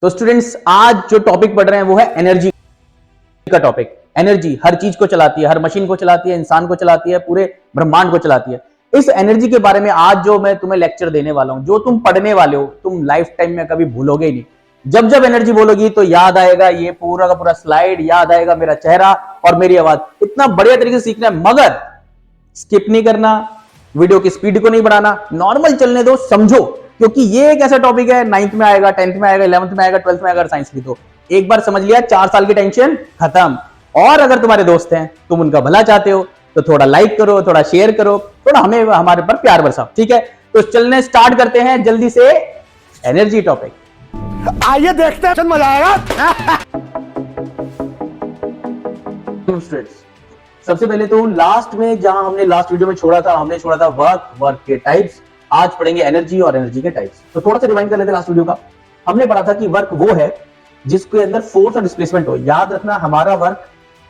तो स्टूडेंट्स आज जो टॉपिक पढ़ रहे हैं वो है एनर्जी का टॉपिक। एनर्जी हर चीज को चलाती है, हर मशीन को चलाती है, इंसान को चलाती है, पूरे ब्रह्मांड को चलाती है। इस एनर्जी के बारे में आज जो मैं तुम्हें लेक्चर देने वाला हूं, जो तुम पढ़ने वाले हो, तुम लाइफ टाइम में कभी भूलोगे ही नहीं। जब जब एनर्जी बोलोगी तो याद आएगा ये पूरा का पूरा स्लाइड, याद आएगा मेरा चेहरा और मेरी आवाज। इतना बढ़िया तरीके से सीखना है, मगर स्किप नहीं करना, वीडियो की स्पीड को नहीं बढ़ाना, नॉर्मल चलने दो, समझो। क्योंकि ये एक ऐसा टॉपिक है, 9th में आएगा, 10th में आएगा, 11th में आएगा, 12th में आएगा साइंस की। तो एक बार समझ लिया, 4 साल की टेंशन खत्म। और अगर तुम्हारे दोस्त हैं, तुम उनका भला चाहते हो, तो थोड़ा लाइक करो, थोड़ा शेयर करो, थोड़ा हमें हमारे पर प्यार बरसाओ, ठीक है। तो चलने स्टार्ट करते हैं जल्दी से एनर्जी टॉपिक। आइए देखते हैं, मजा आएगा। सबसे पहले तो लास्ट में जहां हमने लास्ट वीडियो में छोड़ा था वर्क के टाइप्स। आज पढ़ेंगे एनर्जी और एनर्जी के टाइप्स। तो थोड़ा सा रिवाइंड कर लेते हैं लास्ट वीडियो का। हमने पढ़ा था कि वर्क वो है जिसके अंदर फोर्स और डिस्प्लेसमेंट हो। याद रखना, हमारा वर्क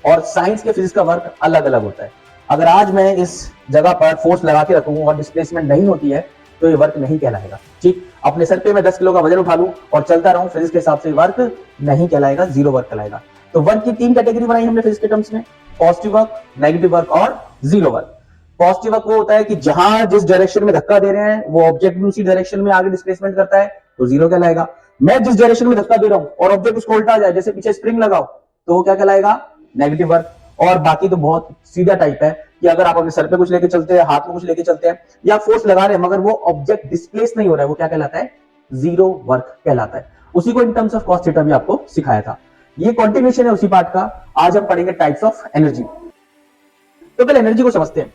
और साइंस के फिजिक्स का वर्क अलग अलग होता है। अगर आज मैं इस जगह पर फोर्स लगा के रखूं और डिस्प्लेसमेंट नहीं होती है तो ये वर्क नहीं कहलाएगा, ठीक। अपने सर पे मैं 10 किलो का वजन उठा लूं और चलता रहूं, फिजिक्स के हिसाब से वर्क नहीं कहलाएगा, जीरो वर्क कहलाएगा। तो वर्क की 3 कैटेगरी बनाई हमने फिजिक्स के टर्म्स में, पॉजिटिव वर्क, नेगेटिव वर्क और जीरो वर्क। पॉजिटिव वर्क वो होता है कि जहां जिस डायरेक्शन में धक्का दे रहे हैं वो ऑब्जेक्ट भी उसी डायरेक्शन में आगे डिस्प्लेसमेंट करता है, तो जीरो कहलाएगा। मैं जिस डायरेक्शन में धक्का दे रहा हूं और ऑब्जेक्ट उसको उल्टा आ जाए, जैसे पीछे स्प्रिंग लगाओ, तो वो क्या कहलाएगा, नेगेटिव वर्क। और बाकी तो बहुत सीधा टाइप है कि अगर आप अपने सर पे कुछ लेके चलते हैं, हाथ में कुछ लेके चलते हैं या फोर्स लगा रहे हैं मगर वो ऑब्जेक्ट डिस्प्लेस नहीं हो रहा है, वो क्या कहलाता है, जीरो वर्क कहलाता है। उसी को in terms of cos theta भी आपको सिखाया था। ये कंटिन्यूएशन है उसी पार्ट का। आज हम पढ़ेंगे टाइप्स ऑफ एनर्जी। तो पहले एनर्जी को समझते हैं।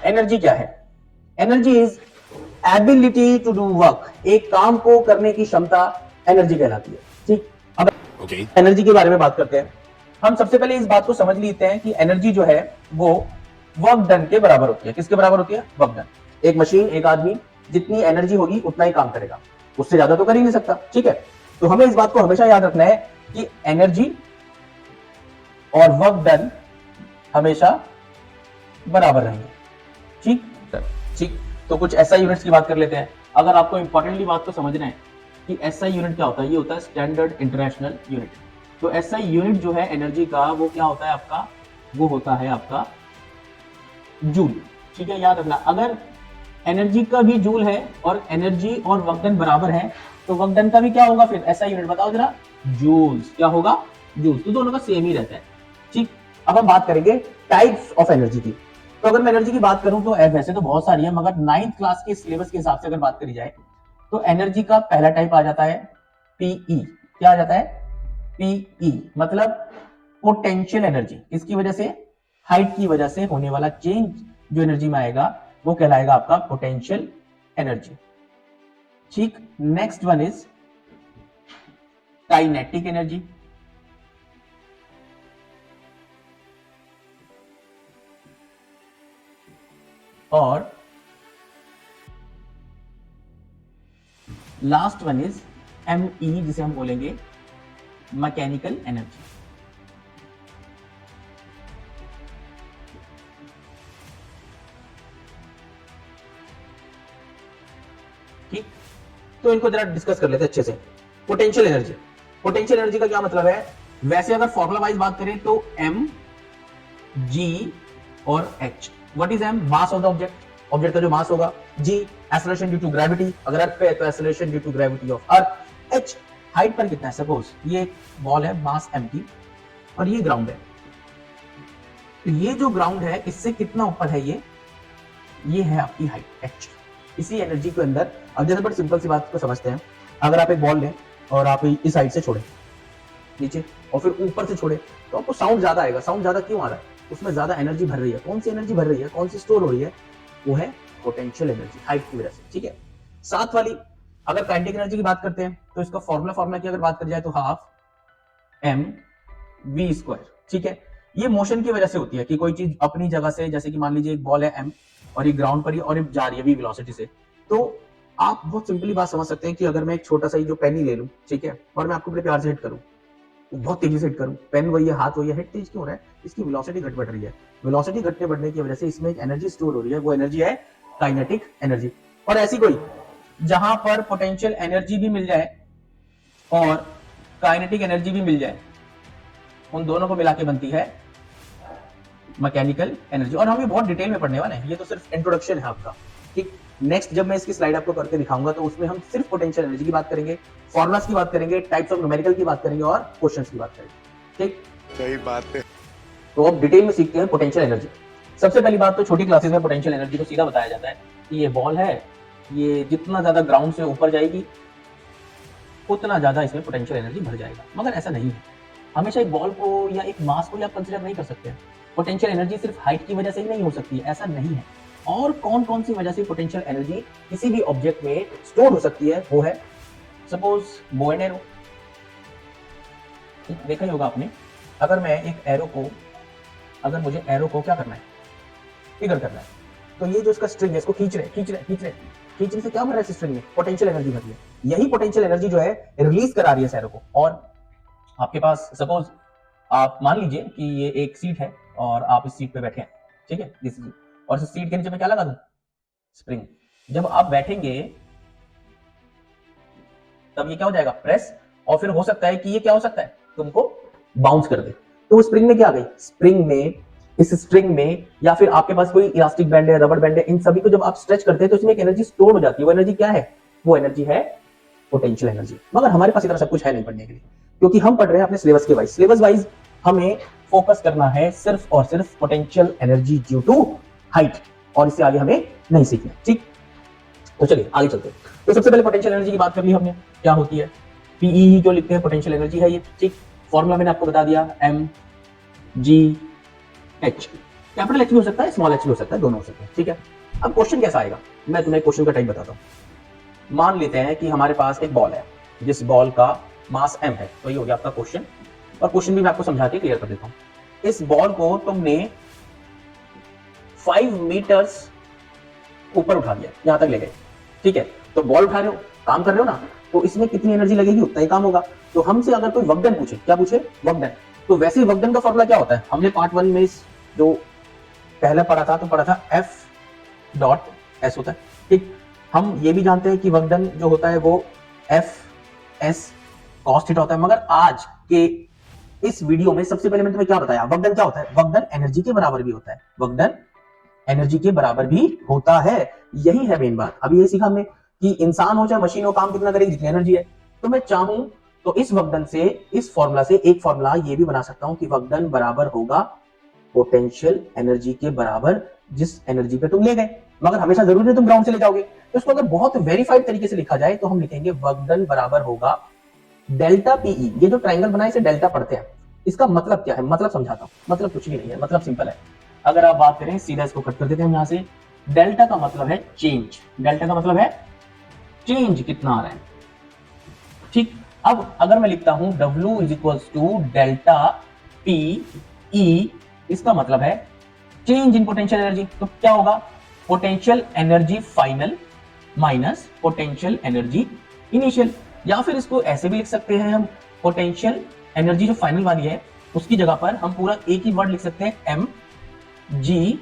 एनर्जी क्या है? Energy is ability to do work. एक काम को करने की क्षमता एनर्जी कहलाती है, ठीक। अब एनर्जी के बारे में बात करते हैं। हम सबसे पहले इस बात को समझ लेते हैं कि एनर्जी जो है वो वर्क डन के बराबर होती है। किसके बराबर होती है? Work done. एक मशीन, एक आदमी जितनी एनर्जी होगी उतना ही काम करेगा, उससे ज्यादा तो कर ही नहीं सकता, ठीक है। तो हमें इस बात को हमेशा याद रखना है कि एनर्जी और वर्क डन हमेशा बराबर रहेंगे, ठीक ठीक। तो कुछ एसआई यूनिट्स की बात कर लेते हैं। अगर आपको इंपॉर्टेंटली बात को समझना है कि एसआई यूनिट क्या होता है, ये होता है स्टैंडर्ड इंटरनेशनल यूनिट। तो एसआई यूनिट जो है एनर्जी का, वो क्या होता है आपका, वो होता है आपका जूल, ठीक है। याद रखना, अगर एनर्जी का भी जूल है और एनर्जी और वर्क डन बराबर है तो वर्क डन का भी क्या होगा फिर, एसआई यूनिट बताओ जरा, जूल्स। क्या होगा? जूल्स। तो दोनों का सेम ही रहता है, ठीक। अब हम बात करेंगे टाइप्स ऑफ एनर्जी की। तो अगर मैं एनर्जी की बात करूं तो वैसे तो बहुत सारी है, मगर 9th क्लास के सिलेबस के हिसाब से अगर बात करी जाए तो एनर्जी का पहला टाइप आ जाता है पीई। क्या आ जाता है? पीई, मतलब पोटेंशियल एनर्जी। इसकी वजह से, हाइट की वजह से होने वाला चेंज जो एनर्जी में आएगा वो कहलाएगा आपका पोटेंशियल एनर्जी, ठीक। Next one is kinetic energy. और लास्ट वन इज एमई, जिसे हम बोलेंगे मैकेनिकल एनर्जी। ठीक, तो इनको जरा डिस्कस कर लेते हैं अच्छे से। Potential energy. पोटेंशियल एनर्जी का क्या मतलब है? वैसे अगर फॉर्मूला वाइज बात करें तो एम, जी और H. What is M? Mass of the object. Object का जो मास होगा। G, acceleration due to gravity, अगर अर्थ पे है तो acceleration due to gravity of earth. H, height पर कितना है। सपोज ये एक बॉल है मास एम की और ये ग्राउंड है, तो ये जो ग्राउंड है इससे कितना ऊपर है, ये है आपकी हाइट एच। इसी एनर्जी के अंदर, अब जैसे बड़ी सिंपल सी बात को समझते हैं। अगर आप एक बॉल लें और आप इस साइड से छोड़े नीचे और फिर ऊपर से छोड़े तो आपको साउंड ज्यादा आएगा। साउंड ज्यादा क्यों आ रहा है? उसमें ज्यादा एनर्जी भर रही है। कौन सी एनर्जी भर रही है, कौन सी स्टोर हो रही है? वो है पोटेंशियल एनर्जी, हाइट की वजह से, ठीक है। साथ वाली अगर काइनेटिक एनर्जी की बात करते हैं तो इसका फॉर्मूला की अगर बात करी जाए तो हाफ एम वी स्क्वायर, ठीक है। ये मोशन की वजह से होती है कि कोई चीज अपनी जगह से, जैसे कि मान लीजिए एक बॉल है एम और ये ग्राउंड पर ही और ये जा रही है वी वेलोसिटी से, तो आप बहुत सिंपली बात समझ सकते हैं कि अगर मैं एक छोटा सा ही जो पेन ही ले लूं, ठीक है, और मैं आपको बड़े प्यार से हिट करूं, बहुत तेजी से हिट करूं, पेन वही है, हाथ वही है, हिट तेज क्यों हो रहा है? इसकी वेलोसिटी घट बढ़ रही है। वेलोसिटी घटने बढ़ने की वजह से इसमें एक एनर्जी स्टोर हो रही है, वो एनर्जी है काइनेटिक एनर्जी। और ऐसी कोई जहां पर पोटेंशियल एनर्जी भी मिल जाए और काइनेटिक एनर्जी भी मिल जाए, उन दोनों को मिला के बनती है मैकेनिकल एनर्जी। और हम ये बहुत डिटेल में पढ़ने वाले हैं, ये तो सिर्फ इंट्रोडक्शन है आपका। ठीक, नेक्स्ट जब मैं इसकी स्लाइड आपको करके दिखाऊंगा तो उसमें हम सिर्फ पोटेंशियल एनर्जी की बात करेंगे, फॉर्मुलास की बात करेंगे, टाइप्स ऑफ न्यूमेरिकल की बात करेंगे और क्वेश्चंस की बात करेंगे। ठीक, सही बात है। तो अब डिटेल में सीखते हैं पोटेंशियल एनर्जी। सबसे पहली बात तो छोटी क्लासेस में पोटेंशियल एनर्जी को सीधा बताया जाता है कि ये बॉल है, ये जितना ज्यादा ग्राउंड से ऊपर जाएगी उतना ज्यादा इसमें पोटेंशियल एनर्जी भर जाएगा। मगर ऐसा नहीं है, हमेशा एक बॉल को या एक मास को आप कंसिडर नहीं कर सकते। पोटेंशियल एनर्जी सिर्फ हाइट की वजह से ही नहीं हो सकती है, ऐसा नहीं है। और कौन कौन सी वजह से पोटेंशियल एनर्जी किसी भी ऑब्जेक्ट में स्टोर हो सकती है, वो है सपोज बो एंड एरो। देखा ही होगा आपने, अगर मैं एक एरो को, अगर मुझे एरो को क्या करना है, इधर करना है, तो ये जो इसका स्ट्रिंग है इसको खींचने से क्या भर रहा है, स्ट्रिंग में पोटेंशियल एनर्जी भर रही है। यही पोटेंशियल एनर्जी जो है रिलीज करा रही है इस एरो को। और आपके पास सपोज आप मान लीजिए कि ये एक सीट है और आप इस सीट पे बैठे हैं, ठीक है, दिस इज, और इस सीट के नीचे मैं क्या लगा दूं, स्प्रिंग। जब आप बैठेंगे तब ये क्या हो जाएगा, प्रेस, और फिर हो सकता है कि ये क्या हो सकता है, तुमको बाउंस कर दे। तो वो स्प्रिंग में क्या आ गई, स्प्रिंग में, इस स्ट्रिंग में, या फिर आपके पास कोई इलास्टिक बैंड है, रबर बैंड है, इन सभी को जब आप स्ट्रेच करते हैं तो इसमें एक एनर्जी स्टोर हो जाती है। वो एनर्जी क्या है, वो एनर्जी है पोटेंशियल एनर्जी। मगर हमारे पास इतना सब कुछ है नहीं पढ़ने के लिए, क्योंकि हम पढ़ रहे हैं अपने सिलेबस के वाइज। सिलेबस वाइज हमें फोकस करना है सिर्फ और सिर्फ potential energy due to height, और इससे आगे हमें नहीं सीखना। ठीक, तो चलिए आगे चलते हैं। तो सबसे पहले पोटेंशियल एनर्जी की बात कर ली हमने, क्या होती है, पीई जो लिखते हैं पोटेंशियल एनर्जी है ये। ठीक, फॉर्मूला मैंने आपको बता दिया, M G H. Capital H भी हो सकता है, स्मॉल एच भी हो सकता है, दोनों हो सकते हैं। ठीक है, अब क्वेश्चन कैसा आएगा, मैं तुम्हें क्वेश्चन का टाइप बताता हूं। मान लेते हैं कि हमारे पास एक बॉल है, जिस बॉल का मास m है, तो ये हो गया आपका क्वेश्चन। और क्वेश्चन भी मैं आपको समझा के क्लियर कर देता हूं। इस बॉल को तुमने 5 मीटर्स ऊपर उठा दिया, यहां तक ले गए। ठीक है, तो बॉल उठा रहे हो, काम कर रहे हो ना, तो इसमें कितनी एनर्जी लगेगी, उतना ही काम होगा। तो हमसे अगर कोई वर्क डन पूछे, क्या पूछे, वर्क डन, तो वैसे वर्क डन का फॉर्मूला क्या होता है, हमने पार्ट 1 में जो पहले पढ़ा था, तो पढ़ा था F डॉट S होता है। ठीक, हम ये भी जानते हैं कि वर्क डन जो होता है वो F S कॉस थीटा होता है। मगर आज के इस वीडियो में सबसे पहले मैंने तुम्हें क्या बताया, वर्क डन क्या होता है, वर्क डन एनर्जी के बराबर भी होता है, वर्क डन एनर्जी के बराबर भी होता है। यही है मेन बात। अभी ये सीखा हमने कि इंसान हो चाहे मशीन हो, काम कितना करेगी, जितनी एनर्जी है। तो मैं चाहूं तो इस वर्क डन से, इस फॉर्मूला से एक फॉर्मूला ये भी बना सकता हूं कि वर्क डन बराबर होगा पोटेंशियल एनर्जी के बराबर, जिस एनर्जी पे तुम ले गए। मगर हमेशा जरूरी है तुम ग्राउंड से ले जाओगे, तो इसको अगर बहुत वेरीफाइड तरीके से लिखा जाए तो हम लिखेंगे वर्क डन बराबर होगा डेल्टा पीई। ये जो ट्रायंगल बना है इसे डेल्टा पढ़ते हैं, इसका मतलब क्या है, मतलब समझाता हूं। मतलब कुछ भी नहीं है, मतलब सिंपल है। अगर आप बात करें, सीधा इसको कट कर देते हैं यहां से। डेल्टा का मतलब है चेंज, डेल्टा का मतलब है चेंज कितना आ रहा है। ठीक, अब अगर मैं लिखता हूं W is equals to delta P E, इसका मतलब है चेंज इन पोटेंशियल एनर्जी। तो क्या होगा, potential energy final minus potential energy initial. या फिर इसको ऐसे भी लिख सकते हैं हम, पोटेंशियल एनर्जी जो फाइनल वाली है उसकी जगह पर हम पूरा एक ही वर्ड लिख सकते हैं, एम जी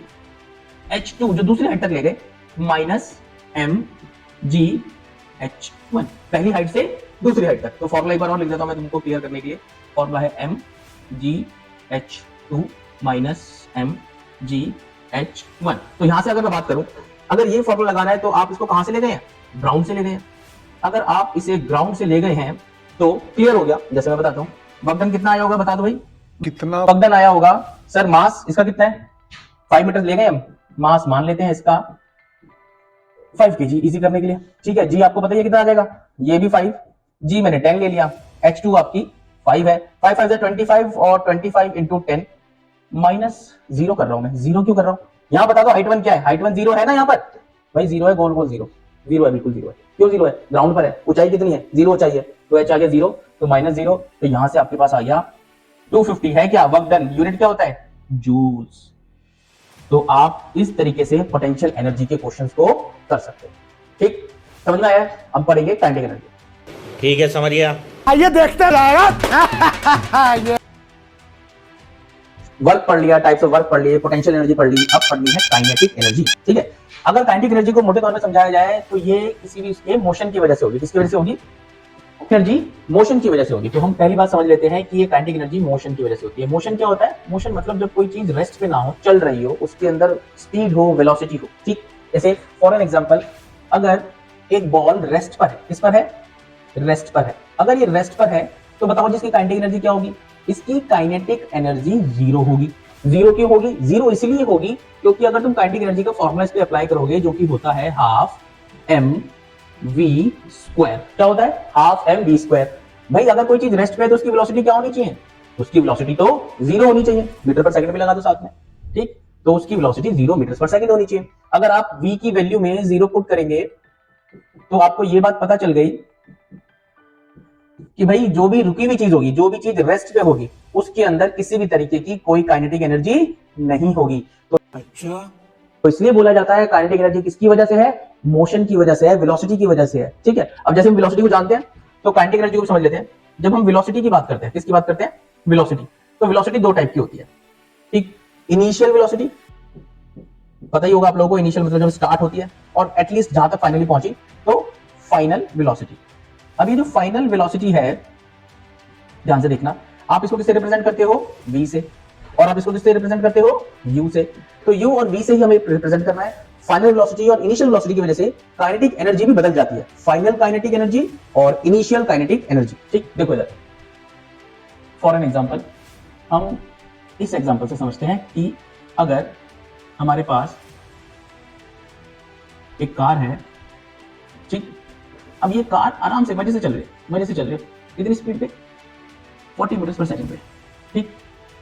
एच टू, जो दूसरी हाइट तक ले गए, minus M G H one, पहली हाइट से दूसरी हाइट तक। तो फॉर्मूला एक बार और लिख देता हूं मैं तुमको क्लियर करने के लिए। फॉर्मूला है M G H two minus M G H one. तो यहां से अगर मैं बात करूं, अगर ये फॉर्मूला लगाना है तो आप इसको कहां से ले गए हैं, ग्राउंड से ले गए हैं। अगर आप इसे ग्राउंड से ले गए हैं तो क्लियर हो गया। जैसे मैं बताता हूं, वर्क डन कितना आया होगा, बता दो भाई कितना वर्क डन आया होगा। सर मास इसका कितना है, 5 मीटर ले गए हम, मास मान लेते हैं इसका 5 kg, इजी करने के लिए। ठीक है, जी आपको पता है कितना आ जाएगा, ये भी 5, जी मैंने 10 ले लिया, H2 आपकी 5 है, 5 5 25 और 25 इंटू 10 माइनस 0 कर रहा हूं मैं। 0 क्यों कर रहा हूं, यहां बता दो हाइट 1 क्या है, हाइट 1 0 है ना, यहां पर भाई 0 है, गोल गोल 0 है, बिल्कुल 0 है। क्यों 0 है, ग्राउंड पर है, ऊंचाई कितनी है, 0 ऊंचाई है, तो H आ गया 0, तो माइनस 0। तो यहां से आपके पास आ गया 250 है क्या, वर्क डन, यूनिट क्या होता है, जूल्स। तो आप इस तरीके से पोटेंशियल एनर्जी के क्वेश्चंस को कर सकते हैं। ठीक, समझ में आया। अब पढ़ेंगे काइनेटिक एनर्जी। ठीक है, समझ गया। आइए देखते रहेगा। वर्क पढ़ लिया, टाइप्स ऑफ वर्क पढ़ लिए, पोटेंशियल एनर्जी पढ़ ली, अब पढ़नी है काइनेटिक एनर्जी। ठीक है, अगर काइनेटिक एनर्जी को मोटे तौर पर समझाया जाए तो ये किसी भी इसके मोशन की वजह से होगी। किसकी वजह से होगी, एनर्जी मोशन की वजह से होगी। तो हम पहली बात समझ लेते हैं कि ये काइनेटिक एनर्जी मोशन की वजह से होती है। मोशन क्या होता है? मोशन मतलब जब कोई चीज रेस्ट पे ना हो, चल रही हो, उसके अंदर स्पीड हो, वेलोसिटी हो। ठीक, जैसे फॉर एन एग्जांपल, अगर एक बॉल रेस्ट पर है, किस पर है? रेस्ट पर है। अगर ये रेस्ट पर है तो बताओ जिसकी काइनेटिक एनर्जी क्या होगी? इसकी काइनेटिक एनर्जी जीरो होगी। जीरो क्यों होगी? जीरो इसलिए होगी क्योंकि अगर तुम काइनेटिक एनर्जी का फॉर्मूला इस पे अप्लाई करोगे, जो कि होता है हाफ एम वी स्क्वायर। क्या होता है? Half M V square. भाई अगर कोई चीज रेस्ट पे है तो उसकी वेलोसिटी क्या होनी चाहिए? उसकी वेलोसिटी तो जीरो होनी चाहिए। मीटर पर सेकंड में लगा दो साथ में, ठीक, तो उसकी वेलोसिटी 0 मीटर पर सेकंड होनी चाहिए। अगर आप v की वैल्यू में 0 पुट करेंगे तो आपको यह बात पता चल गई कि भाई जो भी रुकी हुई चीज होगी, जो भी चीज रेस्ट पे होगी, उसके अंदर किसी भी तरीके की कोई काइनेटिक एनर्जी नहीं होगी। तो इसलिए बोला जाता है काइनेटिक एनर्जी किसकी वजह से है? मोशन की वजह से है, वेलोसिटी की वजह से है। ठीक है, अब जैसे हम वेलोसिटी को जानते हैं तो काइनेटिक एनर्जी को समझ लेते हैं। जब हम वेलोसिटी की बात करते हैं, किसकी बात करते हैं? वेलोसिटी। तो वेलोसिटी दो टाइप की होती है। ठीक, इनिशियल वेलोसिटी, पता ही होगा आप लोगों को, इनिशियल मतलब जब स्टार्ट होती है और एटलीस्ट जहां तक फाइनली पहुंची, तो फाइनल वेलोसिटी। अब ये जो फाइनल वेलोसिटी है, ध्यान से देखना, आप इसको किससे रिप्रेजेंट करते हो? v से, और आप इसको किससे रिप्रेजेंट करते हो? u से। तो u और v से ही हमें रिप्रेजेंट करना है। फाइनल वेलोसिटी और इनिशियल वेलोसिटी की वजह से काइनेटिक एनर्जी भी बदल जाती है, फाइनल काइनेटिक एनर्जी और इनिशियल काइनेटिक एनर्जी। ठीक, देखो इधर फॉर एन एग्जांपल, हम इस एग्जांपल से समझते हैं कि अगर हमारे पास एक कार है, ठीक, अब ये कार आराम से मजे से चल रही है, कितनी स्पीड पे? 40 मीटर पर सेकंड पे। ठीक,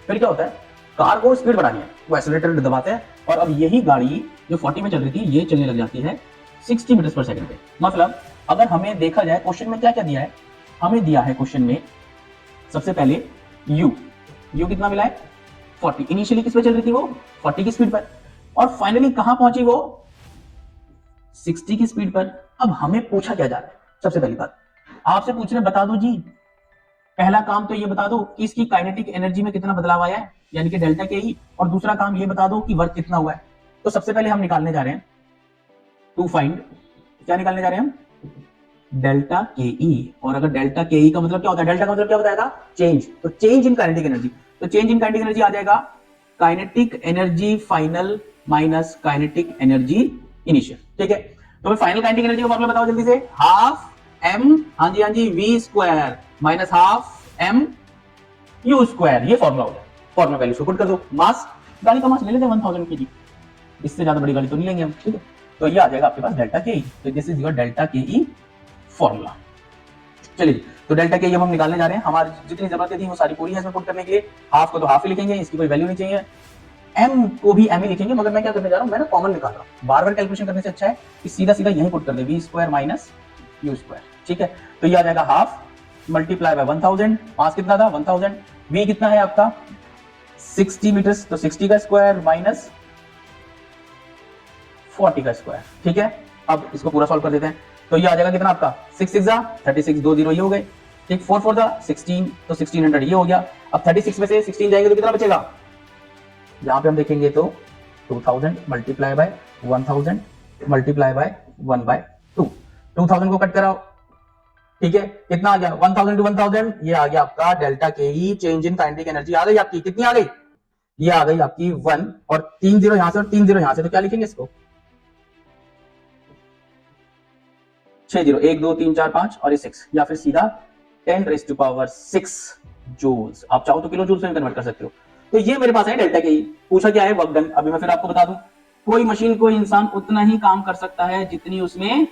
फिर क्या होता है? कार को स्पीड बढ़ानी है, वो एक्सीलरेटर दबाते हैं और अब यही गाड़ी जो 40 में चल रही थी, ये चलने लग जाती है 60 मीटर पर सेकंड पे। मतलब अगर हमें देखा जाए क्वेश्चन में क्या क्या दिया है, हमें दिया है क्वेश्चन में सबसे पहले u कितना मिला है? 40। इनिशियली किस पे चल रही थी वो? 40 की स्पीड पर, और फाइनली कहां पहुंची वो? 60 की स्पीड पर। अब हमें पूछा क्या जा रहा है? सबसे पहली बात आपसे पूछ रहे, बता दो जी, पहला काम तो ये बता दो कि इसकी काइनेटिक एनर्जी में कितना बदलाव आया है, यानी कि डेल्टा के ई, और दूसरा काम ये बता दो कि वर्क कितना हुआ है। तो सबसे पहले हम निकालने जा रहे हैं टू फाइंड, क्या निकालने जा रहे हैं हम? डेल्टा के ई। और अगर डेल्टा के ई का मतलब क्या होता है? डेल्टा का मतलब क्या बताएगा? चेंज। तो चेंज इन काइनेटिक एनर्जी, तो चेंज इन काइनेटिक एनर्जी आ जाएगा kinetic energy final minus kinetic energy initial. ठीक है, तो फाइनल काइनेटिक एनर्जी का फॉर्मूला बताओ जल्दी से। हाफ एम, हाँ जी, v square minus half m u square. ये फॉर्मूला हो गया। फॉर्मूला वैल्यू पुट कर दो। मास, गाड़ी का मास ले लेते हैं 1000 केजी, इससे ज्यादा बड़ी गाड़ी तो नहीं लेंगे हम। ठीक है, तो ये आ जाएगा आपके पास डेल्टा के ई। तो दिस इज योर डेल्टा के ई फॉर्मूला। चलिए, तो डेल्टा के ई हम निकालने जा रहे हैं। हमारी जितनी जरूरतें थी वो सारी पूरी है इसमें पुट करने के लिए। हाफ को तो हाफ ही लिखेंगे, इसकी कोई वैल्यू नहीं चाहिए। एम को भी एम ही लिखेंगे, मगर मैं क्या करने जा रहा हूं, मैं ना कॉमन निकाल रहा हूं। बार बार कैलकुलेशन करने से अच्छा है कि सीधा सीधा यहीं पुट कर दे, v square minus you square. ठीक है, तो ये आ जाएगा हाफ मल्टीप्लाई बाय 1000। मास कितना था? 1000। वी कितना है आपका? 60 मीटर, तो 60 का स्क्वायर माइनस 40 का स्क्वायर। ठीक है, अब इसको पूरा सॉल्व कर देते हैं। तो ये आ जाएगा कितना आपका? 6 6 36, 2 0 ये हो गए। ठीक, 4 4 16, तो 1600 ये हो गया। अब 36 में से 16 जाएंगे तो कितना बचेगा? यहां पे हम देखेंगे तो 2000 मल्टीप्लाई बाय 1000 मल्टीप्लाई बाय 1/2। 2000 को कट कराओ। ठीक है, कितना आ गया? 1000 टू 1000, ये आ गया आपका डेल्टा के ई, चेंज इन काइनेटिक एनर्जी आ गई आपकी। कितनी आ गई? ये आ गई आपकी 1, और 3 0 यहां से और 3 0 यहां से, तो क्या लिखेंगे इसको? 6 0, 1 2 3 4 5 और ये 6, या फिर सीधा 10⁻6 जूल्स। आप चाहो तो किलो जूल्स में कन्वर्ट कर सकते हो। तो ये मेरे पास है डेल्टा के ई। पूछा क्या है? Work done. अभी मैं फिर आपको बता दूं, कोई मशीन, कोई इंसान उतना ही काम कर सकता है जितनी उसमें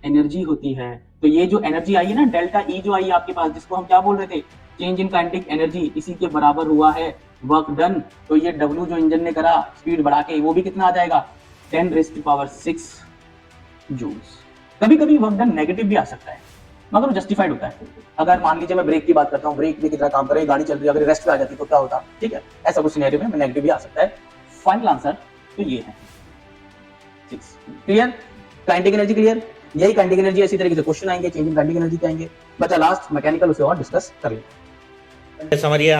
एनर्जी होती है। तो ये जो एनर्जी आई है ना, डेल्टा ई जो आई आपके पास, जिसको हम क्या बोल रहे थे? चेंज इन काइनेटिक एनर्जी, इसी के बराबर हुआ है वर्क डन। तो ये डब्ल्यू जो इंजन ने करा स्पीड बढ़ा के, वो भी कितना आ जाएगा? 10⁻6 जूल्स। कभी कभी वर्क डन नेगेटिव भी आ सकता है, मगर वो जस्टिफाइड होता है। अगर मान लीजिए मैं ब्रेक की बात करता हूँ, ब्रेक भी कितना काम करे, गाड़ी चल रही है, अगर रेस्ट पे आ जाती तो क्या होता? ठीक है, ऐसा कुछ सिनेरियो में नेगेटिव भी आ सकता है। फाइनल आंसर तो ये है 6। क्लियर? Kinetic energy clear? यही काइनेटिक एनर्जी, इसी तरीके से क्वेश्चन आएंगे, चेंज इन काइनेटिक एनर्जी के आएंगे। बचा लास्ट मैकेनिकल, उसे और डिस्कस कर लेंगे। समझिए।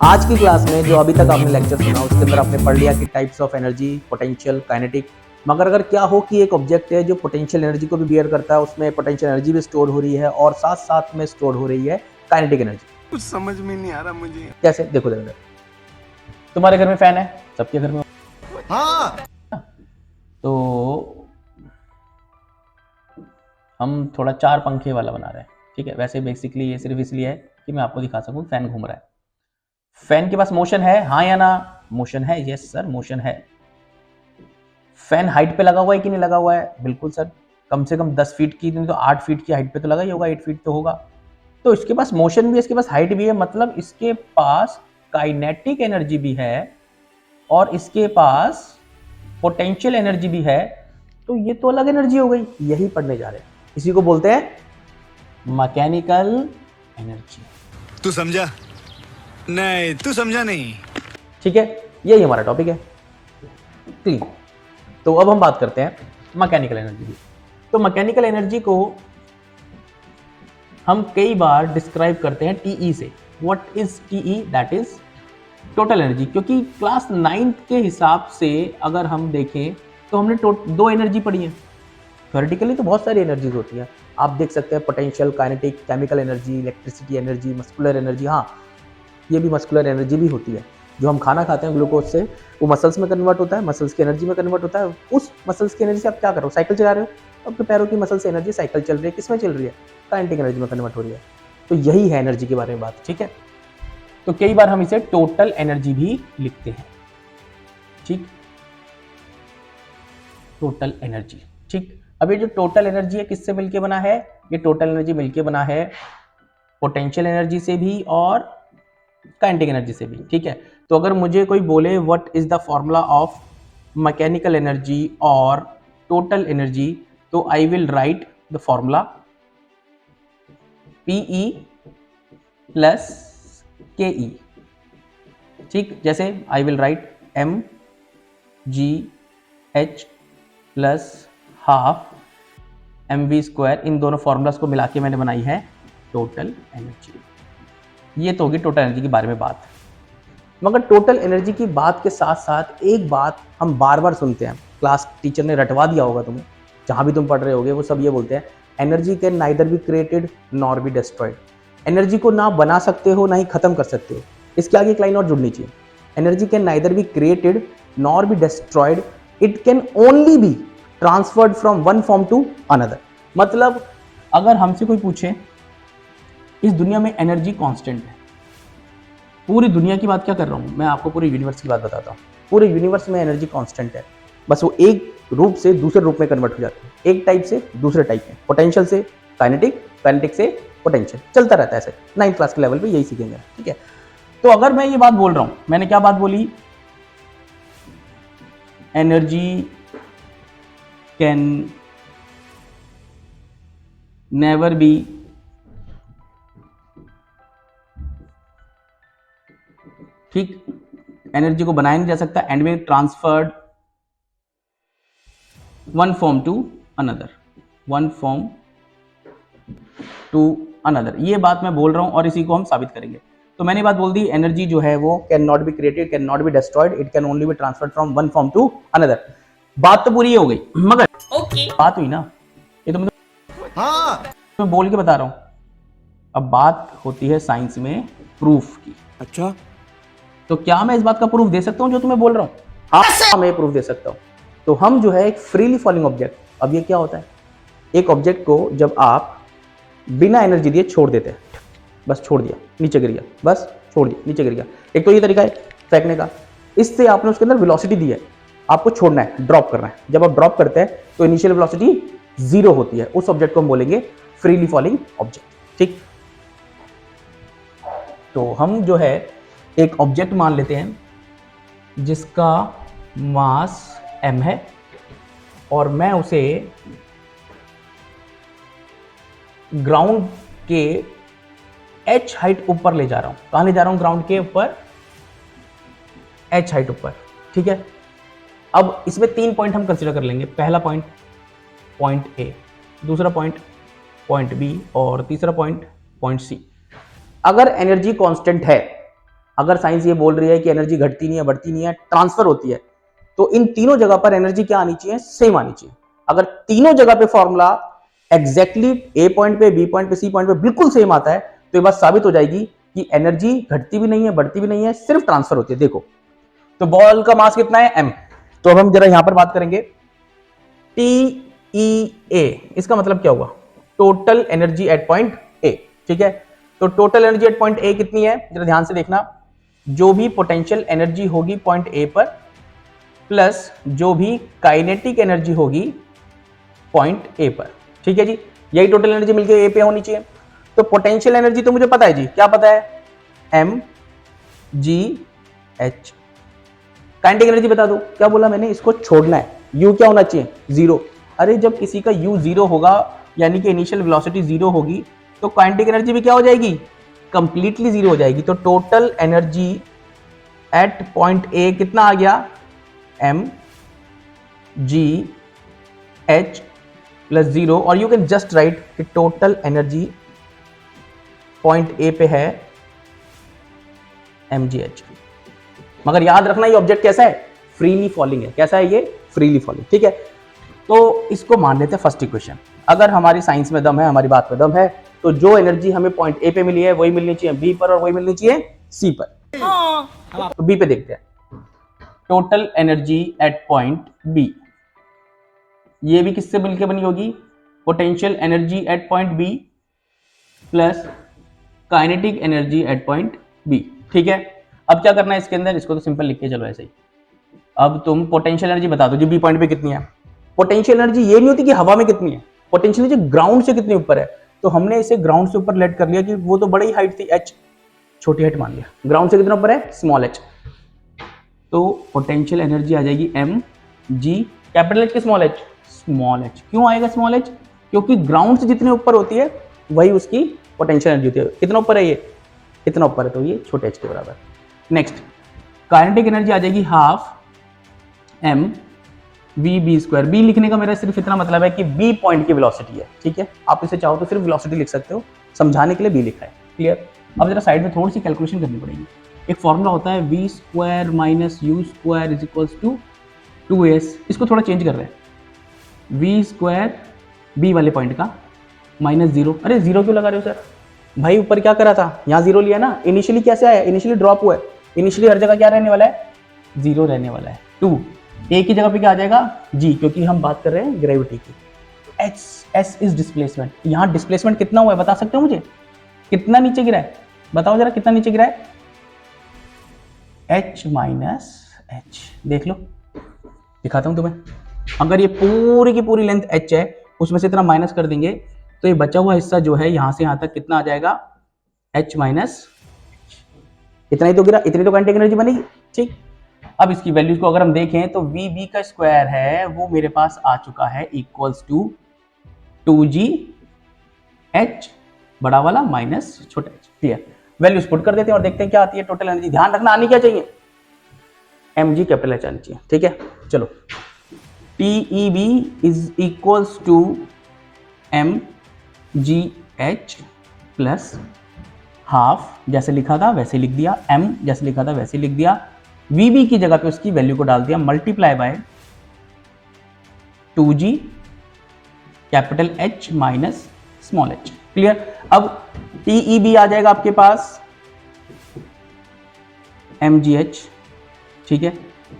आज की क्लास में जो अभी तक आपने लेक्चर सुना, उसके अंदर आपने पढ़ लिया कि types of energy, potential, kinetic, मगर अगर क्या हो कि एक ऑब्जेक्ट है जो पोटेंशियल एनर्जी को भी बियर करता है, उसमें पोटेंशियल एनर्जी भी स्टोर हो रही है और साथ साथ में स्टोर हो रही है काइनेटिक एनर्जी। कुछ समझ में नहीं आ रहा मुझे। कैसे? देखो जरा, तुम्हारे घर में फैन है, सबके घर में, हाँ। तो हम थोड़ा 4 पंखे वाला बना रहे हैं, ठीक है। वैसे बेसिकली ये सिर्फ इसलिए है कि मैं आपको दिखा सकूं फैन घूम रहा है। फैन के पास मोशन है, हाँ या ना? मोशन है, यस सर मोशन है। फैन हाइट पे लगा हुआ है कि नहीं लगा हुआ है? बिल्कुल सर, कम से कम 10 फीट की नहीं तो 8 फीट की हाइट पे तो लगा ही होगा, 8 फीट तो होगा। तो इसके पास मोशन भी है, इसके पास हाइट भी है, मतलब इसके पास काइनेटिक एनर्जी भी है और इसके पास पोटेंशियल एनर्जी भी है। तो ये तो अलग एनर्जी हो गई, यही पढ़ने जा रहे हैं। इसी को बोलते हैं मैकेनिकल एनर्जी। तू समझा? नहीं, तू समझा नहीं। ठीक है, यही हमारा टॉपिक है। क्लियर? तो अब हम बात करते हैं मैकेनिकल एनर्जी की। तो मैकेनिकल एनर्जी को हम कई बार डिस्क्राइब करते हैं T E. What is T? That is total energy. क्योंकि क्लास 9 के हिसाब से अगर हम देखें तो हमने 2 एनर्जी पढ़ी है। थ्योरेटिकली तो बहुत सारी एनर्जीज होती हैं, आप देख सकते हैं potential, kinetic, chemical energy, electricity energy, muscular energy. हाँ, ये भी मस्कुलर एनर्जी भी होती है। जो हम खाना खाते हैं ग्लूकोज से, वो मसल्स में कन्वर्ट होता है, मसल्स की एनर्जी में कन्वर्ट होता है। उस मसल्स की एनर्जी से आप क्या कर रहे हो? साइकिल चला रहे हो, आपके पैरों की मसल से एनर्जी साइकिल चल रही है, किसमें चल रही है? काइनेटिक एनर्जी में कन्वर्ट हो रही है। तो यही है एनर्जी के बारे में बात, ठीक है। तो कई बार हम इसे टोटल एनर्जी भी लिखते हैं, ठीक, टोटल एनर्जी, ठीक। अब ये जो टोटल एनर्जी है किससे मिलके बना है? ये टोटल एनर्जी मिलके बना है पोटेंशियल एनर्जी से भी और काइनेटिक एनर्जी से भी, ठीक है। तो अगर मुझे कोई बोले what is the formula of mechanical energy और टोटल एनर्जी, तो I will write the formula PE plus KE, ठीक। जैसे I will write mgh plus half mv²। इन दोनों फॉर्मूलाज को मिला के मैंने बनाई है टोटल एनर्जी। ये तो होगी टोटल एनर्जी के बारे में बात। मगर टोटल एनर्जी की बात के साथ साथ एक बात हम बार बार सुनते हैं, क्लास टीचर ने रटवा दिया होगा तुम्हें, जहां भी तुम पढ़ रहे होगे वो सब ये बोलते हैं, energy can neither be created nor be destroyed. Energy को ना बना सकते हो ना ही खत्म कर सकते हो। इसके आगे एक लाइन और जुड़नी चाहिए, energy can neither be created nor be destroyed, it can only be transferred from one form to another. मतलब अगर हमसे कोई पूछे इस दुनिया में एनर्जी कांस्टेंट है, पूरी दुनिया की बात क्या कर रहा हूं मैं, आपको पूरे यूनिवर्स की बात बताता हूं। पूरे यूनिवर्स में एनर्जी कांस्टेंट है, बस वो एक रूप से दूसरे रूप में कन्वर्ट हो जाती है, एक टाइप से दूसरे टाइप में, पोटेंशियल से काइनेटिक, काइनेटिक से पोटेंशियल, चलता रहता है ऐसे। 9th क्लास के लेवल पे यही सीखेंगे, ठीक है। तो अगर मैं ये बात बोल रहा हूं, मैंने क्या बात बोली, एनर्जी कैन नेवर बी ठीक, एनर्जी को बनाया नहीं जा सकता एंड में transferred one form to another, one form to another. ये बात मैं बोल रहा हूं और इसी को हम साबित करेंगे। तो मैंने बात बोल दी, एनर्जी जो है वो can not be created, can not be destroyed, it can only be transferred from one form to another. बात तो पूरी हो गई, मगर बात हुई ना, ये तो मैं बोल के बता रहा हूं। अब बात होती है साइंस में प्रूफ की। अच्छा, तो क्या मैं इस बात का प्रूफ दे सकता हूं जो तुम्हें बोल रहा हूं? हाँ, मैं प्रूफ दे सकता हूं। तो हम जो है एक फ्रीली फॉलिंग ऑब्जेक्ट, अब ये क्या होता है, एक ऑब्जेक्ट को जब आप बिना एनर्जी दिए छोड़ देते हैं, बस छोड़ दिया, नीचे गिर गया, बस छोड़ दिया, नीचे गिर गया। एक तो ये तरीका है फेंकने का, इससे आपने उसके अंदर वेलोसिटी दी है, आपको छोड़ना है, ड्रॉप करना है। जब आप ड्रॉप करते हैं तो इनिशियल वेलोसिटी 0 होती है, उस ऑब्जेक्ट को हम बोलेंगे फ्रीली फॉलिंग ऑब्जेक्ट, ठीक। तो हम जो है एक ऑब्जेक्ट मान लेते हैं जिसका मास m है और मैं उसे ग्राउंड के h हाइट ऊपर ले जा रहा हूं। कहां ले जा रहा हूं? ग्राउंड के ऊपर, h हाइट ऊपर, ठीक है। अब इसमें 3 पॉइंट हम कंसीडर कर लेंगे। पहला पॉइंट पॉइंट A, दूसरा पॉइंट पॉइंट B और तीसरा पॉइंट पॉइंट C। अगर एनर्जी कांस्टेंट है, अगर साइंस ये बोल रही है कि एनर्जी घटती नहीं है, बढ़ती नहीं है, ट्रांसफर होती है, तो इन तीनों जगह पर एनर्जी क्या आनी चाहिए, सेम आनी चाहिए। अगर तीनों जगह पे फॉर्मूला एग्जैक्टली ए पॉइंट पे, बी पॉइंट पे, सी पॉइंट पे बिल्कुल सेम आता है, तो ये बात साबित हो जाएगी कि एनर्जी घटती भी नहीं है, बढ़ती भी नहीं है, सिर्फ ट्रांसफर होती है। देखो, तो बॉल का मास कितना है, m। तो अब हम जरा यहां पर बात करेंगे TEA, इसका मतलब क्या हुआ, total energy at point A. ठीक है, तो total energy at point A कितनी है, जरा ध्यान से देखना, जो भी पोटेंशियल एनर्जी होगी पॉइंट ए पर प्लस जो भी काइनेटिक एनर्जी होगी पॉइंट ए पर। ठीक है जी, यही टोटल एनर्जी मिलकर ए पे होनी चाहिए। तो पोटेंशियल एनर्जी तो मुझे पता है जी, क्या पता है, mgh। काइनेटिक एनर्जी बता दो, क्या बोला मैंने, इसको छोड़ना है, u क्या होना चाहिए, 0। अरे जब किसी का u 0 होगा, यानी कि इनिशियल वेलोसिटी 0 होगी, तो काइनेटिक एनर्जी भी क्या हो जाएगी, कंप्लीटली 0 हो जाएगी। तो total energy at point A कितना आ गया, mgh प्लस 0, और यू कैन जस्ट राइट कि टोटल एनर्जी पॉइंट ए पे है mgh। मगर याद रखना ये ऑब्जेक्ट कैसा है, फ्रीली फॉलिंग है। कैसा है ये, फ्रीली फॉलिंग। ठीक है, तो इसको मान लेते हैं फर्स्ट इक्वेशन। अगर हमारी साइंस में दम है, हमारी बात में दम है, तो जो एनर्जी हमें पॉइंट ए पे मिली है वही मिलनी चाहिए बी पर, और वही मिलनी चाहिए सी पर। तो बी पे देखते हैं, total energy at point B, ये भी किससे मिलकर बनी होगी, potential energy at point B plus kinetic energy at point B. ठीक है, अब क्या करना है इसके अंदर, इसको तो सिंपल लिख के चलो ऐसे ही। अब तुम पोटेंशियल एनर्जी बता दो जी बी पॉइंट पे कितनी है। पोटेंशियल एनर्जी ये नहीं होती कि हवा में कितनी है, पोटेंशियल एनर्जी ग्राउंड से कितनी ऊपर है। तो हमने इसे ग्राउंड से ऊपर लेट कर लिया कि वो तो बड़ी हाइट थी h, छोटी हाइट मान लिया, ग्राउंड से कितना ऊपर है, स्मॉल h। तो पोटेंशियल एनर्जी आ जाएगी mg, कैपिटल H के स्मॉल h, स्मॉल h। क्यों आएगा स्मॉल h, क्योंकि ग्राउंड से जितने ऊपर होती है वही उसकी पोटेंशियल एनर्जी होती है। कितना ऊपर है ये, इतना ऊपर है, तो ये छोटे h के बराबर। नेक्स्ट, काइनेटिक एनर्जी आ जाएगी half m v b square. B लिखने का मेरा सिर्फ इतना मतलब है कि बी पॉइंट की वेलोसिटी है। ठीक है, आप इसे चाहो तो सिर्फ वेलोसिटी लिख सकते हो, समझाने के लिए बी लिखा है। क्लियर। अब जरा साइड में थोड़ी सी कैलकुलेशन करनी पड़ेगी। एक फॉर्मूला होता है v square minus you square is equals to 2s। इसको थोड़ा चेंज कर रहे हैं, v स्क्वायर बी वाले पॉइंट का माइनस 0। अरे 0 क्यों लगा रहे हो सर, भाई ऊपर क्या करा था, यहाँ 0 लिया ना। इनिशियली कैसे आया, इनिशियली ड्रॉप हुआ है, इनिशियली हर जगह क्या रहने वाला है, 0 रहने वाला है। 2 ए की जगह पे क्या आ जाएगा, जी, क्योंकि हम बात कर रहे हैं ग्रेविटी की। S is displacement. यहाँ डिस्प्लेसमेंट कितना हुआ है बता सकते हो मुझे, कितना नीचे गिरा है, बताओ जरा कितना नीचे गिरा है, h माइनस एच। देख लो, दिखाता हूं तुम्हें। अगर ये पूरी की पूरी लेंथ h है, उसमें से इतना माइनस कर देंगे, तो ये बचा हुआ हिस्सा जो है यहां से यहां तक कितना आ जाएगा, h माइनस, इतना ही तो गिरा, इतनी तो काइनेटिक एनर्जी बनेगी। ठीक, अब इसकी वैल्यूज को अगर हम देखें तो वी बी का स्क्वायर है वो मेरे पास आ चुका है इक्वल्स टू 2g h बड़ा वाला माइनस छोटा h। क्लियर, वैल्यूज पुट कर देते हैं और देखते हैं क्या आती है टोटल एनर्जी। ध्यान रखना आनी क्या चाहिए, mg कैपिटल h आनी चाहिए। ठीक है, चलो, TEB is equals to mgh plus half, जैसे लिखा था वैसे लिख दिया, m जैसे लिखा था वैसे लिख दिया, VB की जगह पे उसकी वैल्यू को डाल दिया, multiply by 2g capital H minus small h। Clear. अब TEB आ जाएगा आपके पास mgh, ठीक है,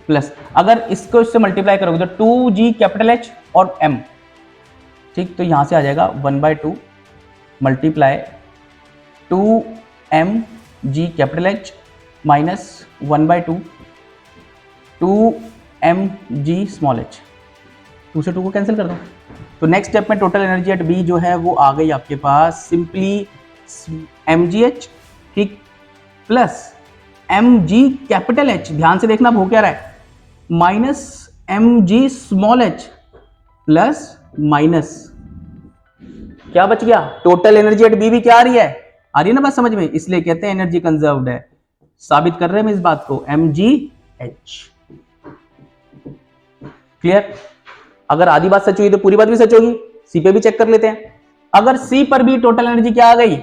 प्लस अगर इसको इससे मल्टीप्लाई करोगे तो 2g कैपिटल H और m, ठीक, तो यहां से आ जाएगा 1/2 multiply 2mg capital H minus 1/2 2mg small h। 2 से 2 को कैंसिल कर दो। तो नेक्स्ट स्टेप में टोटल एनर्जी एट बी जो है वो आ गई आपके पास सिंपली mgh, ठीक, प्लस mg कैपिटल H, ध्यान से देखना हो क्या रहा है, minus mg small h plus minus क्या बच गया, टोटल एनर्जी एट बी भी क्या आ रही है ना बात समझ में, इसलिए कहते हैं एनर्जी कंजर्व्ड है। साबित कर रहे हैं हम इस बात को, mgh। क्लियर। अगर आधी बात सच हुई तो पूरी बात भी सच होगी। सी पे भी चेक कर लेते हैं, अगर सी पर भी टोटल एनर्जी क्या आ गई,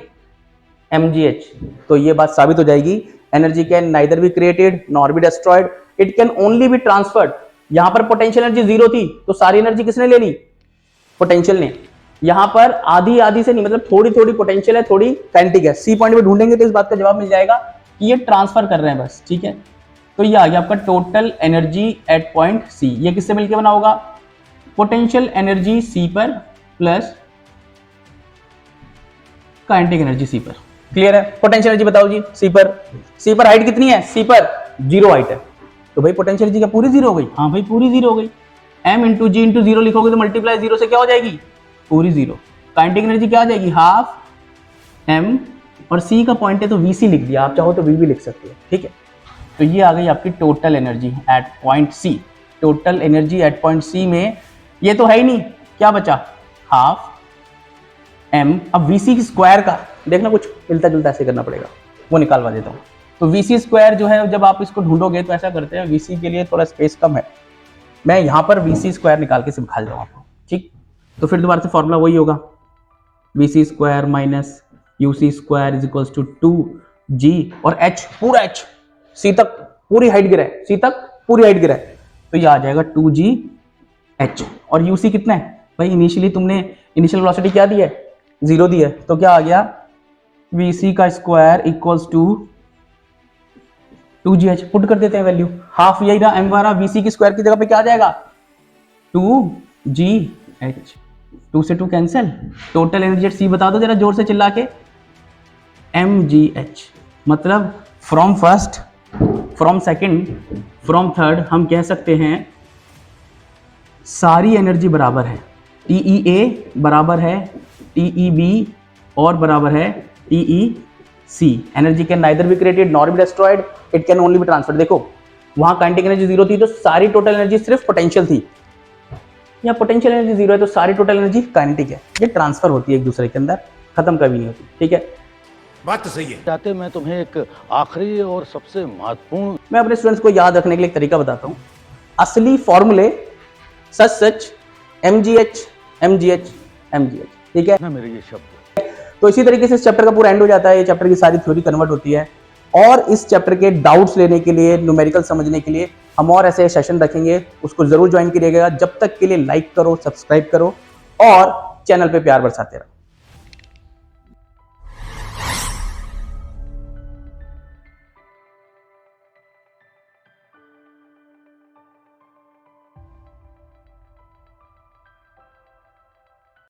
mgh, तो ये बात साबित हो जाएगी energy can neither be created nor be destroyed, it can only be transferred. यहां पर पोटेंशियल एनर्जी जीरो थी तो सारी एनर्जी किसने ले ली? पोटेंशियल ने। यहां पर आधी आधी से नहीं, मतलब थोड़ी थोड़ी पोटेंशियल है, थोड़ी काइनेटिक है। सी पॉइंट पे ढूंढेंगे तो इस बात का जवाब मिल जाएगा कि ये ट्रांसफर कर रहे हैं बस, ठीक है। तो ये आ गया आपका total energy at point C. ये किससे मिलकर बना होगा? पोटेंशियल एनर्जी सी पर प्लस काइनेटिक एनर्जी सी पर। क्लियर है? पोटेंशियल एनर्जी बताओ जी सी पर। सी पर हाइट कितनी है? सी पर जीरो हाइट है, तो भाई पोटेंशियल एनर्जी क्या पूरी जीरो हो गई? हाँ भाई पूरी जीरो हो गई। m इंटू जी इंटू जीरो लिखोगे तो मल्टीप्लाई जीरो से क्या हो जाएगी? पूरी जीरो। काइनेटिक एनर्जी क्या आ जाएगी? हाफ m, और c का पॉइंट है तो vc लिख दिया, आप चाहो तो v भी लिख सकते हो, ठीक है। तो ये आ गई आपकी total energy at point C. Total energy at point C में ये तो है ही नहीं, क्या बचा? Half m। अब vc की स्क्वायर का देखना, कुछ मिलता जुलता ऐसे करना पड़ेगा, वो निकालवा देता हूँ। तो vc स्क्वायर जो है जब आप इसको ढूंढोगे तो ऐसा करते हैं, vc के लिए थोड़ा स्पेस कम है, मैं यहाँ पर vc स्क्वायर निकाल के सिखा जाऊँ आपको, ठीक। तो फिर दोबारा से फॉर्मूला वही होगा, vc square minus U C square is equals to 2g, और h पूरा h c तक पूरी हाइट गिरा है, c तक पूरी हाइट गिरा है, तो ये आ जाएगा 2gh। और यूसी कितना है भाई? इनिशियली तुमने इनिशियल वेलोसिटी क्या दी है? 0 दी है, तो क्या आ गया? vc का square equals to 2gh। Put कर देते हैं वैल्यू, हाफ यही रहा, m वाला vc की स्क्वायर की जगह पे क्या आ जाएगा? 2gh। 2 से 2 कैंसिल। टोटल एनर्जी एट सी बता दो जरा जोर से चिल्ला के। mgh। मतलब from first, from second, from third हम कह सकते हैं सारी एनर्जी बराबर है। TEA बराबर है TEB और बराबर है TEC। Energy can neither be created nor be destroyed, it can only be transferred. देखो वहां काइनेटिक एनर्जी जीरो थी तो सारी टोटल एनर्जी सिर्फ पोटेंशियल थी, या पोटेंशियल एनर्जी जीरो है तो सारी टोटल एनर्जी काइनेटिक है। ये ट्रांसफर होती है एक दूसरे के अंदर, खत्म कभी नहीं होती, ठीक है। बात तो सही है। चाहते मैं तुम्हें एक आखिरी और सबसे महत्वपूर्ण मैं अपने स्टूडेंट्स को याद रखने के लिए एक तरीका बताता हूँ। असली फॉर्मूले सच mgh mgh mgh, ठीक है। ना मेरे ये शब्द। तो इसी तरीके से इस चैप्टर का पूरा एंड हो जाता है, ये चैप्टर की सारी थ्योरी कन्वर्ट होती है। और इस चैप्टर के डाउट्स लेने के लिए, न्यूमेरिकल समझने के लिए हम और ऐसे सेशन रखेंगे, उसको जरूर ज्वाइन करिएगा। जब तक के लिए लाइक करो, सब्सक्राइब करो और चैनल पे प्यार बरसाते रहो।